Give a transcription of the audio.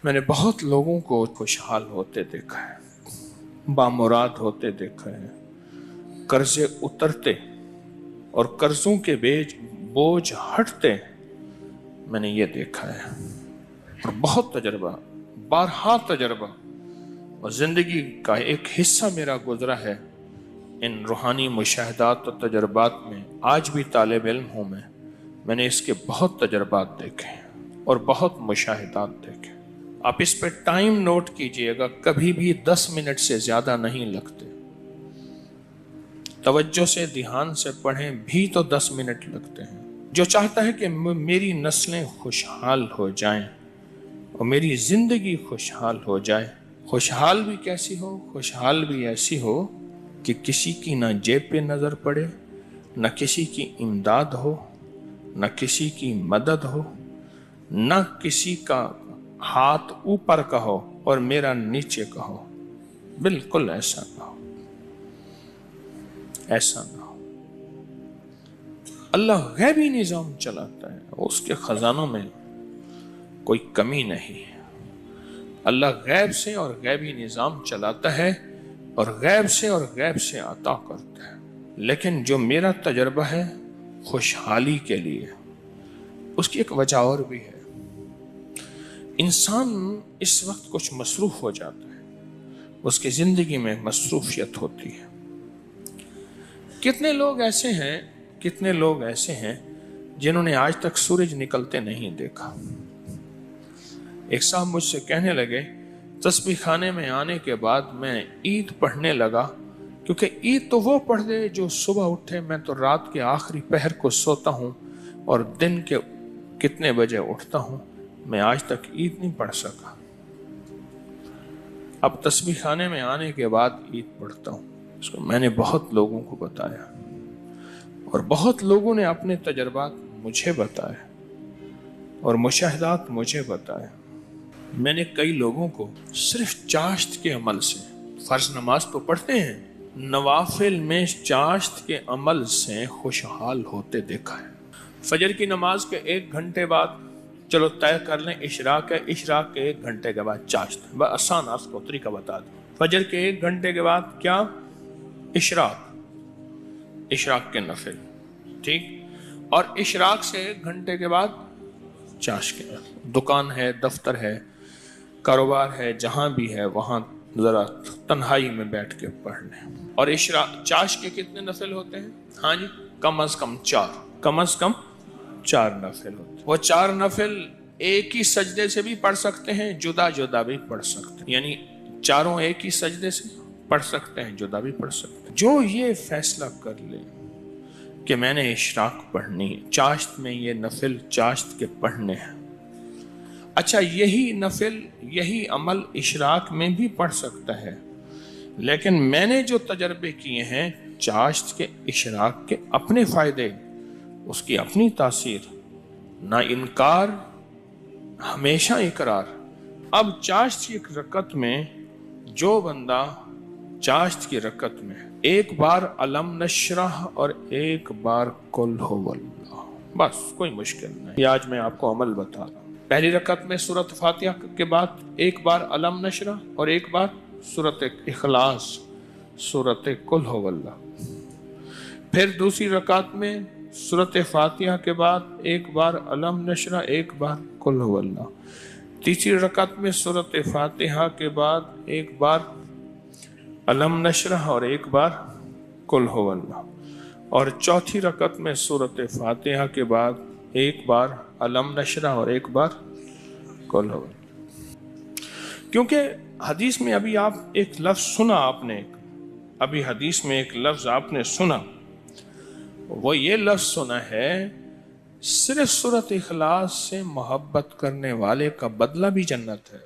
میں نے بہت لوگوں کو خوشحال ہوتے دیکھا ہے، بامراد ہوتے دیکھا ہے، قرضے اترتے اور قرضوں کے بوجھ ہٹتے میں نے یہ دیکھا ہے، اور بہت تجربہ، بارہا تجربہ اور زندگی کا ایک حصہ میرا گزرا ہے ان روحانی مشاہدات اور تجربات میں۔ آج بھی طالب علم ہوں میں نے اس کے بہت تجربات دیکھے اور بہت مشاہدات دیکھے۔ آپ اس پہ ٹائم نوٹ کیجئے گا، کبھی بھی 10 منٹ سے زیادہ نہیں لگتے۔ توجہ سے دھیان سے پڑھیں بھی تو 10 منٹ لگتے ہیں۔ جو چاہتا ہے کہ میری نسلیں خوشحال ہو جائیں اور میری زندگی خوشحال ہو جائے، خوشحال بھی کیسی ہو؟ خوشحال بھی ایسی ہو کہ کسی کی نہ جیب پہ نظر پڑے، نہ کسی کی امداد ہو، نہ کسی کی مدد ہو، نہ کسی کا ہاتھ اوپر کا ہو اور میرا نیچے کا ہو۔ بالکل ایسا نہ ہو، ایسا نہ ہو۔ اللہ غیبی نظام چلاتا ہے، اس کے خزانوں میں کوئی کمی نہیں ہے۔ اللہ غیب سے اور غیبی نظام چلاتا ہے اور غیب سے عطا کرتا ہے۔ لیکن جو میرا تجربہ ہے خوشحالی کے لیے، اس کی ایک وجہ اور بھی ہے۔ انسان اس وقت کچھ مصروف ہو جاتا ہے، اس کی زندگی میں مصروفیت ہوتی ہے۔ کتنے لوگ ایسے ہیں جنہوں نے آج تک سورج نکلتے نہیں دیکھا۔ ایک صاحب مجھ سے کہنے لگے، تسبیح خانے میں آنے کے بعد میں عید پڑھنے لگا، کیونکہ عید تو وہ پڑھ دے جو صبح اٹھے، میں تو رات کے آخری پہر کو سوتا ہوں اور دن کے کتنے بجے اٹھتا ہوں، میں آج تک عید نہیں پڑھ سکا۔ اب تسبیح خانے میں آنے کے بعد عید پڑھتا ہوں۔ اس کو میں نے بہت لوگوں کو بتایا اور بہت لوگوں نے اپنے تجربات مجھے بتائے اور مشاہدات مجھے بتائے۔ میں نے کئی لوگوں کو صرف چاشت کے عمل سے، فرض نماز تو پڑھتے ہیں، نوافل میں چاشت کے عمل سے خوشحال ہوتے دیکھا ہے۔ فجر کی نماز کے 1 گھنٹے بعد چلو طے کر لیں اشراق ہے، اشراق کے 1 گھنٹے کے بعد چاشت۔ بس آسان آپ کو طریقہ بتا دیں۔ فجر کے 1 گھنٹے کے بعد کیا؟ اشراق کے نفل، ٹھیک، اور اشراق سے 1 گھنٹے کے بعد چاشت کے نفل۔ دکان ہے، دفتر ہے، کاروبار ہے، جہاں بھی ہے وہاں ذرا تنہائی میں بیٹھ کے پڑھ لیں۔ اور چاشت کے کتنے نفل ہوتے ہیں؟ ہاں جی، کم از کم 4 نفل ہوتے ہیں۔ وہ 4 نفل ایک ہی سجدے سے بھی پڑھ سکتے ہیں، جدا جدا بھی پڑھ سکتے ہیں، یعنی چاروں ایک ہی سجدے سے پڑھ سکتے ہیں، جدا بھی پڑھ سکتے ہیں۔ جو یہ فیصلہ کر لے کہ میں نے اشراق پڑھنی ہے، چاشت میں یہ نفل چاشت کے پڑھنے ہیں، اچھا یہی نفل، یہی عمل اشراق میں بھی پڑھ سکتا ہے، لیکن میں نے جو تجربے کیے ہیں چاشت کے، اشراق کے اپنے فائدے، اس کی اپنی تاثیر، نہ انکار ہمیشہ اقرار۔ اب چاشت کی ایک رکعت میں جو بندہ چاشت کی رکعت میں 1 بار علم نشرح اور 1 بار قل هو اللہ، بس کوئی مشکل نہیں، یہ آج میں آپ کو عمل بتا رہا ہوں۔ پہلی رکعت میں سورۃ فاتحہ کے بعد 1 بار علم نشرح اور 1 بار سورۃ اخلاص، سورۃ قل هو اللہ۔ پھر دوسری رکعت میں سورۃ فاتحہ کے بعد 1 بار علم نشرح، 1 بار قل هو اللہ۔ تیسری رکعت میں سورۃ فاتحہ کے بعد 1 بار علم نشرح اور 1 بار قل هو اللہ۔ اور چوتھی رکعت میں سورۃ فاتحہ کے بعد 1 بار علم نشرح اور 1 بار قل هو اللہ۔ کیونکہ حدیث میں ابھی آپ ایک لفظ سنا، ابھی حدیث میں ایک لفظ آپ نے سنا، وہ یہ لفظ سنا ہے، صرف سورۃ اخلاص سے محبت کرنے والے کا بدلہ بھی جنت ہے۔